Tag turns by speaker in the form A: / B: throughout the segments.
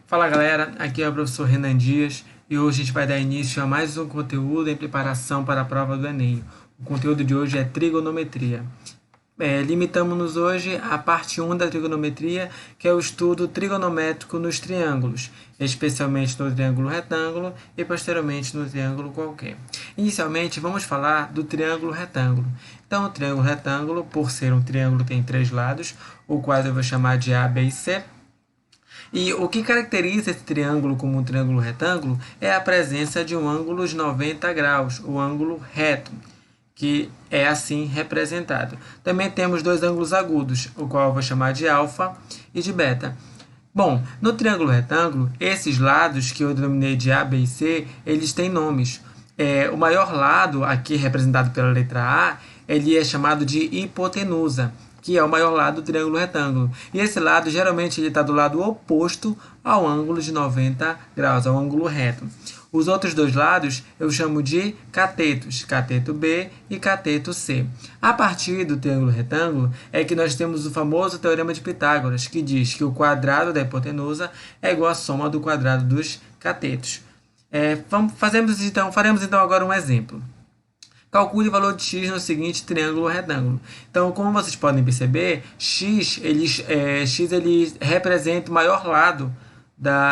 A: Fala galera, aqui é o professor Renan Dias e hoje a gente vai dar início a mais um conteúdo em preparação para a prova do Enem. O conteúdo de hoje é trigonometria. Limitamos-nos hoje à parte 1 da trigonometria, que é o estudo trigonométrico nos triângulos, especialmente no triângulo retângulo e posteriormente no triângulo qualquer. Inicialmente, vamos falar do triângulo retângulo. Então, o triângulo retângulo, por ser um triângulo, tem três lados, o qual eu vou chamar de A, B e C. E o que caracteriza esse triângulo como um triângulo retângulo é a presença de um ângulo de 90 graus, o ângulo reto, que é assim representado. Também temos dois ângulos agudos, o qual eu vou chamar de alfa e de beta. Bom, no triângulo retângulo, esses lados que eu denominei de A, B e C, eles têm nomes. O maior lado, aqui representado pela letra A, ele é chamado de hipotenusa, que é o maior lado do triângulo retângulo. E esse lado, geralmente, ele está do lado oposto ao ângulo de 90 graus, ao ângulo reto. Os outros dois lados eu chamo de catetos, cateto B e cateto C. A partir do triângulo retângulo é que nós temos o famoso teorema de Pitágoras, que diz que o quadrado da hipotenusa é igual à soma do quadrado dos catetos. Faremos então agora um exemplo. Calcule o valor de x no seguinte triângulo retângulo. Então, como vocês podem perceber, x ele representa o maior lado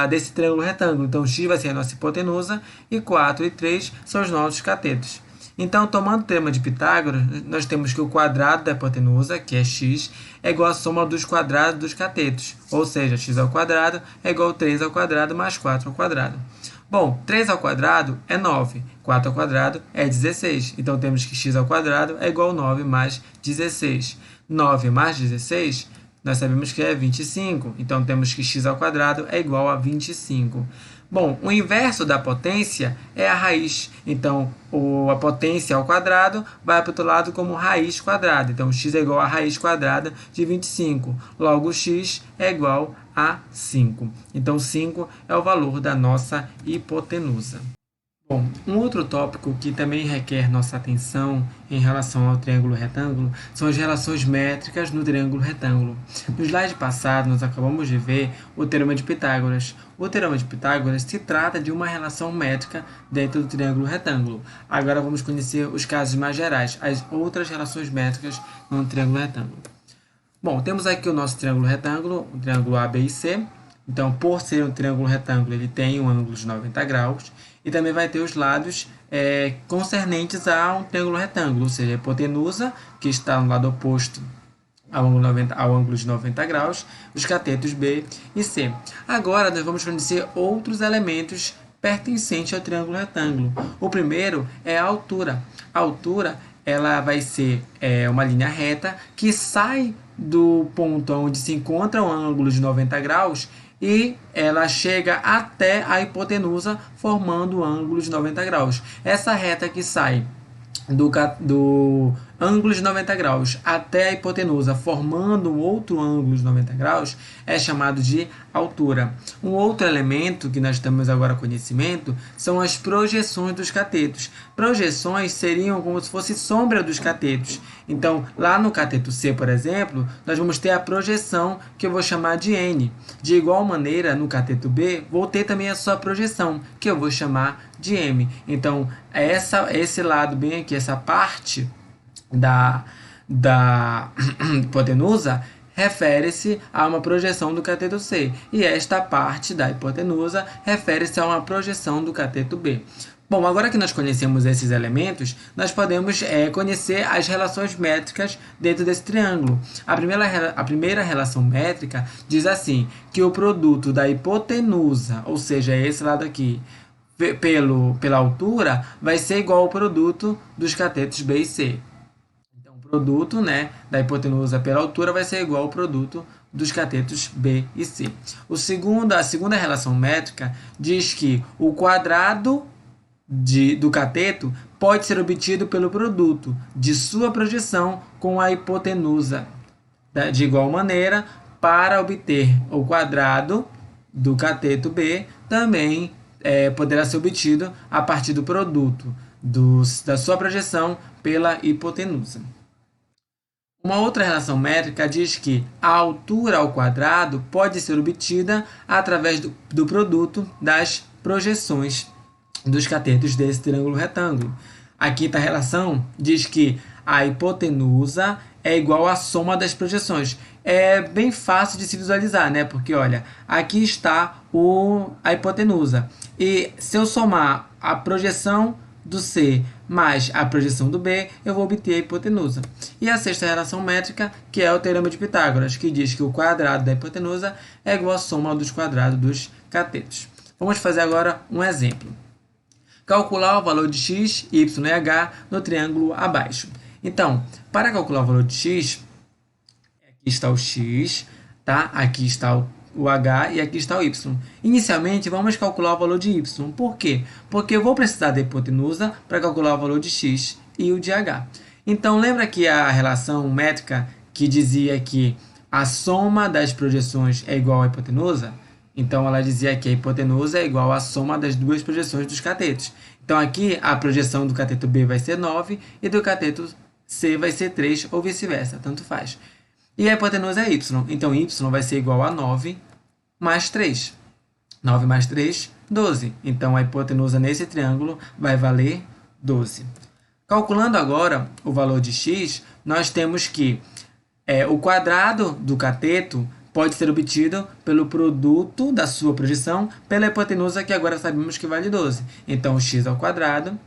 A: desse triângulo retângulo. Então, x vai ser a nossa hipotenusa e 4 e 3 são os nossos catetos. Então, tomando o teorema de Pitágoras, nós temos que o quadrado da hipotenusa, que é x, é igual à soma dos quadrados dos catetos. Ou seja, x ao quadrado é igual a 3 ao quadrado mais 4 ao quadrado. Bom, 3 ao quadrado é 9, 4 ao quadrado é 16. Então, temos que x ao quadrado é igual a 9 mais 16. 9 mais 16, nós sabemos que é 25. Então, temos que x ao quadrado é igual a 25. Bom, o inverso da potência é a raiz. Então, a potência ao quadrado vai para o outro lado como raiz quadrada. Então, x é igual a raiz quadrada de 25. Logo, x é igual a 5. Então, 5 é o valor da nossa hipotenusa. Bom, um outro tópico que também requer nossa atenção em relação ao triângulo retângulo são as relações métricas no triângulo retângulo. No slide passado, nós acabamos de ver o teorema de Pitágoras. O teorema de Pitágoras se trata de uma relação métrica dentro do triângulo retângulo. Agora vamos conhecer os casos mais gerais, as outras relações métricas no triângulo retângulo. Bom, temos aqui o nosso triângulo retângulo, o triângulo A, B e C. Então, por ser um triângulo retângulo, ele tem um ângulo de 90 graus. E também vai ter os lados concernentes a um triângulo retângulo, ou seja, a hipotenusa, que está no lado oposto ao ângulo de 90 graus, os catetos B e C. Agora, nós vamos conhecer outros elementos pertencentes ao triângulo retângulo. O primeiro é a altura. A altura ela vai ser uma linha reta que sai do ponto onde se encontra o ângulo de 90 graus e ela chega até a hipotenusa, formando o ângulo de 90 graus. Essa reta que sai do ângulo de 90 graus até a hipotenusa, formando um outro ângulo de 90 graus, é chamado de altura. Um outro elemento que nós temos agora conhecimento são as projeções dos catetos. Projeções seriam como se fosse sombra dos catetos. Então, lá no cateto C, por exemplo, nós vamos ter a projeção que eu vou chamar de N. De igual maneira, no cateto B, vou ter também a sua projeção, que eu vou chamar de M. Então, esse lado bem aqui, essa parte da hipotenusa, refere-se a uma projeção do cateto C. E esta parte da hipotenusa refere-se a uma projeção do cateto B. Bom, agora que nós conhecemos esses elementos, nós podemos conhecer as relações métricas dentro desse triângulo. A primeira relação métrica diz assim, que o produto da hipotenusa, ou seja, esse lado aqui, pela altura, vai ser igual ao produto dos catetos B e C. Então, o produto da hipotenusa pela altura vai ser igual ao produto dos catetos B e C. A segunda relação métrica diz que o quadrado do cateto pode ser obtido pelo produto de sua projeção com a hipotenusa. De igual maneira, para obter o quadrado do cateto B, também poderá ser obtido a partir do produto da sua projeção pela hipotenusa. Uma outra relação métrica diz que a altura ao quadrado pode ser obtida através do produto das projeções dos catetos desse triângulo retângulo. A quinta relação diz que a hipotenusa é igual à soma das projeções. É bem fácil de se visualizar, né? Porque, olha, aqui está a hipotenusa. E se eu somar a projeção do C mais a projeção do B, eu vou obter a hipotenusa. E a sexta relação métrica, que é o teorema de Pitágoras, que diz que o quadrado da hipotenusa é igual à soma dos quadrados dos catetos. Vamos fazer agora um exemplo. Calcular o valor de x, y e h no triângulo abaixo. Então, para calcular o valor de x, aqui está o x, tá? Aqui está o h e aqui está o y. Inicialmente, vamos calcular o valor de y. Por quê? Porque eu vou precisar da hipotenusa para calcular o valor de x e o de h. Então, lembra que a relação métrica que dizia que a soma das projeções é igual à hipotenusa? Então, ela dizia que a hipotenusa é igual à soma das duas projeções dos catetos. Então, aqui, a projeção do cateto B vai ser 9 e do cateto C vai ser 3, ou vice-versa, tanto faz. E a hipotenusa é y. Então, y vai ser igual a 9 mais 3. 9 mais 3, 12. Então, a hipotenusa nesse triângulo vai valer 12. Calculando agora o valor de x, nós temos que o quadrado do cateto pode ser obtido pelo produto da sua projeção pela hipotenusa, que agora sabemos que vale 12. Então, x ao quadrado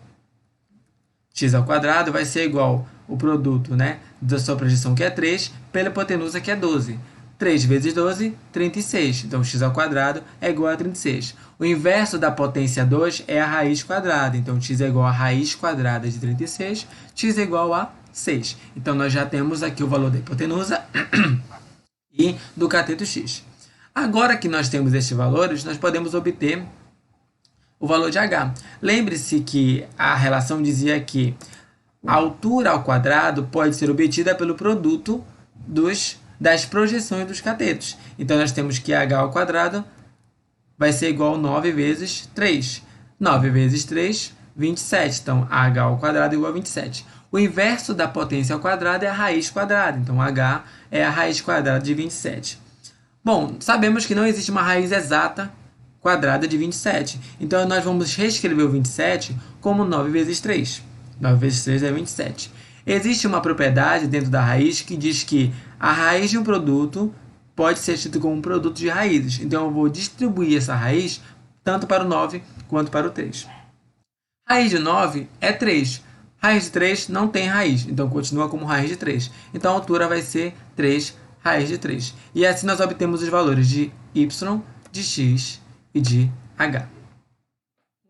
A: vai ser igual o produto, né, da sua projeção, que é 3, pela hipotenusa, que é 12. 3 vezes 12, 36. Então, x ao quadrado é igual a 36. O inverso da potência 2 é a raiz quadrada. Então, x é igual a raiz quadrada de 36, x é igual a 6. Então, nós já temos aqui o valor da hipotenusa e do cateto x. Agora que nós temos estes valores, nós podemos obter o valor de h. Lembre-se que a relação dizia que a altura ao quadrado pode ser obtida pelo produto das projeções dos catetos. Então, nós temos que h ao quadrado vai ser igual a 9 vezes 3. 9 vezes 3, 27. Então, h ao quadrado é igual a 27. O inverso da potência ao quadrado é a raiz quadrada. Então, h é a raiz quadrada de 27. Bom, sabemos que não existe uma raiz exata quadrada de 27. Então, nós vamos reescrever o 27 como 9 vezes 3. 9 vezes 3 é 27. Existe uma propriedade dentro da raiz que diz que a raiz de um produto pode ser tida como um produto de raízes. Então, eu vou distribuir essa raiz tanto para o 9 quanto para o 3. Raiz de 9 é 3. Raiz de 3 não tem raiz, então continua como raiz de 3. Então, a altura vai ser 3 raiz de 3. E assim nós obtemos os valores de y, de x e de h.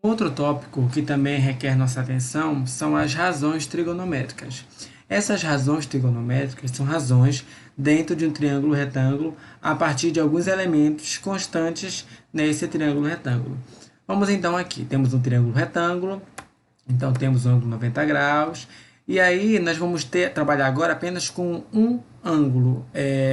A: Outro tópico que também requer nossa atenção são as razões trigonométricas. Essas razões trigonométricas são razões dentro de um triângulo retângulo a partir de alguns elementos constantes nesse triângulo retângulo. Vamos então aqui, temos um triângulo retângulo, então temos um ângulo 90 graus, e aí nós vamos trabalhar agora apenas com um ângulo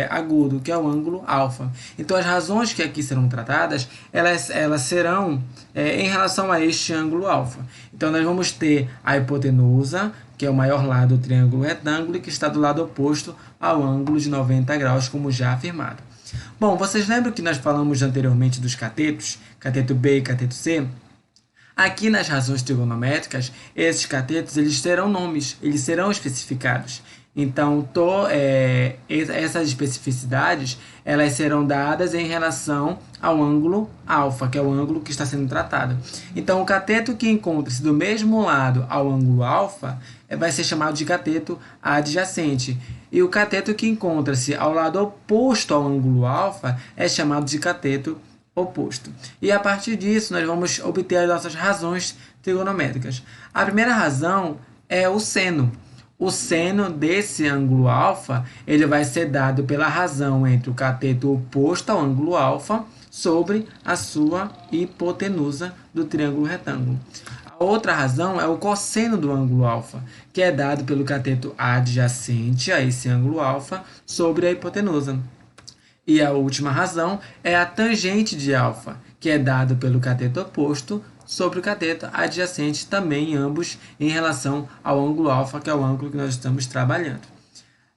A: agudo, que é o ângulo alfa. Então, as razões que aqui serão tratadas, elas serão em relação a este ângulo alfa. Então, nós vamos ter a hipotenusa, que é o maior lado do triângulo retângulo e que está do lado oposto ao ângulo de 90 graus, como já afirmado. Bom, vocês lembram que nós falamos anteriormente dos catetos, cateto B e cateto C? Aqui nas razões trigonométricas, esses catetos eles terão nomes, eles serão especificados. Então, essas especificidades elas serão dadas em relação ao ângulo alfa, que é o ângulo que está sendo tratado. Então, o cateto que encontra-se do mesmo lado ao ângulo alfa vai ser chamado de cateto adjacente. E o cateto que encontra-se ao lado oposto ao ângulo alfa é chamado de cateto oposto. E a partir disso, nós vamos obter as nossas razões trigonométricas. A primeira razão é o seno. O seno desse ângulo alfa ele vai ser dado pela razão entre o cateto oposto ao ângulo alfa sobre a sua hipotenusa do triângulo retângulo. A outra razão é o cosseno do ângulo alfa, que é dado pelo cateto adjacente a esse ângulo alfa sobre a hipotenusa. E a última razão é a tangente de alfa, que é dado pelo cateto oposto sobre o cateto adjacente, também ambos em relação ao ângulo alfa, que é o ângulo que nós estamos trabalhando.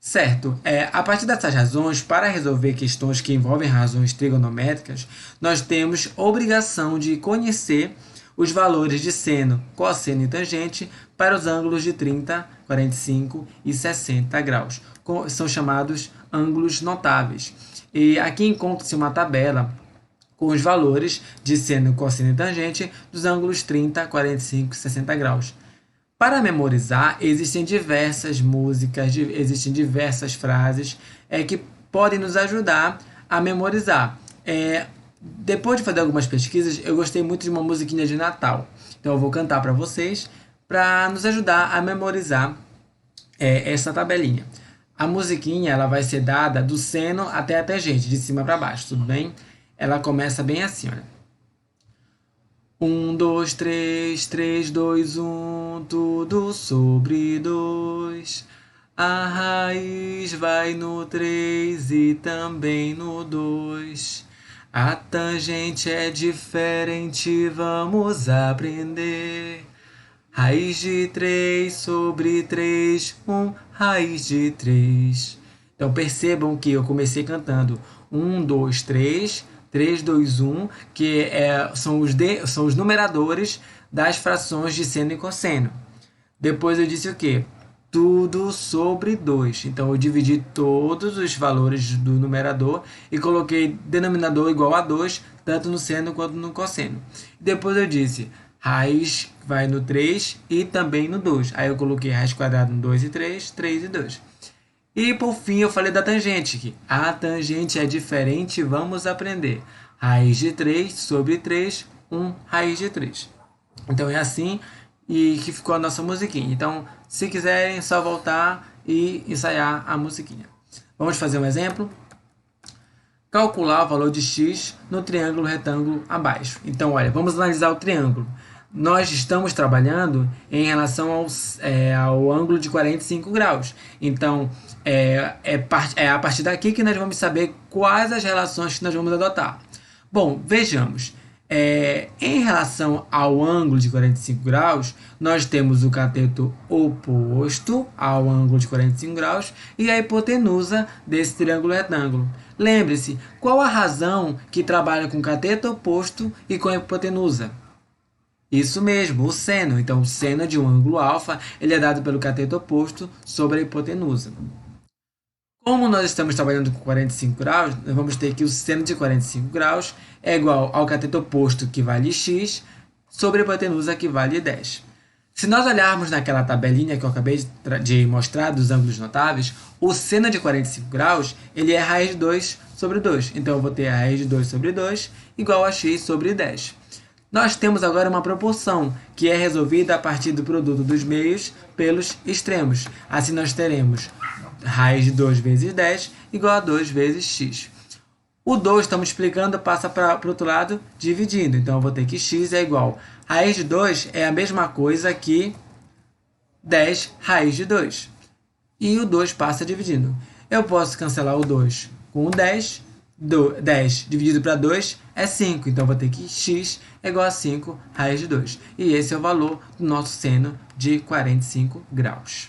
A: Certo. A partir dessas razões, para resolver questões que envolvem razões trigonométricas, nós temos obrigação de conhecer os valores de seno, cosseno e tangente para os ângulos de 30, 45 e 60 graus. São chamados ângulos notáveis. E aqui encontra-se uma tabela com os valores de seno, cosseno e tangente dos ângulos 30, 45 e 60 graus. Para memorizar, existem diversas músicas, existem diversas frases que podem nos ajudar a memorizar. Depois de fazer algumas pesquisas, eu gostei muito de uma musiquinha de Natal. Então eu vou cantar para vocês para nos ajudar a memorizar essa tabelinha. A musiquinha ela vai ser dada do seno até a tangente, de cima para baixo, tudo bem? Ela começa bem assim, olha. 1, 2, 3, 3, 2, 1, tudo sobre 2. A raiz vai no 3 e também no 2. A tangente é diferente, vamos aprender. Raiz de 3 sobre 3, 1, raiz de 3. Então percebam que eu comecei cantando 1, 2, 3, 3, 2, 1, que são os numeradores das frações de seno e cosseno. Depois eu disse o quê? Tudo sobre 2. Então eu dividi todos os valores do numerador e coloquei denominador igual a 2, tanto no seno quanto no cosseno. Depois eu disse raiz vai no 3 e também no 2. Aí eu coloquei raiz quadrada no 2 e 3, 3 e 2. E por fim eu falei da tangente, que a tangente é diferente, vamos aprender. Raiz de 3 sobre 3, 1 raiz de 3. Então é assim e que ficou a nossa musiquinha. Então, se quiserem, é só voltar e ensaiar a musiquinha. Vamos fazer um exemplo? Calcular o valor de x no triângulo retângulo abaixo. Então, olha, vamos analisar o triângulo. Nós estamos trabalhando em relação ao ângulo de 45 graus. Então, a partir daqui que nós vamos saber quais as relações que nós vamos adotar. Bom, vejamos. Em relação ao ângulo de 45 graus, nós temos o cateto oposto ao ângulo de 45 graus e a hipotenusa desse triângulo retângulo. Lembre-se, qual a razão que trabalha com cateto oposto e com a hipotenusa? Isso mesmo, o seno. Então, o seno de um ângulo alfa ele é dado pelo cateto oposto sobre a hipotenusa. Como nós estamos trabalhando com 45 graus, nós vamos ter que o seno de 45 graus é igual ao cateto oposto, que vale x, sobre a hipotenusa, que vale 10. Se nós olharmos naquela tabelinha que eu acabei de mostrar dos ângulos notáveis, o seno de 45 graus ele é raiz de 2 sobre 2. Então, eu vou ter a raiz de 2 sobre 2 igual a x sobre 10. Nós temos agora uma proporção, que é resolvida a partir do produto dos meios pelos extremos. Assim, nós teremos raiz de 2 vezes 10 igual a 2 vezes x. O 2, estamos explicando, passa para o outro lado dividindo. Então, eu vou ter que x é igual. Raiz de 2 é a mesma coisa que 10 raiz de 2. E o 2 passa dividindo. Eu posso cancelar o 2 com o 10. 10 dividido para 2 é 5. Então, eu vou ter que x é igual a 5 raiz de 2. E esse é o valor do nosso seno de 45 graus.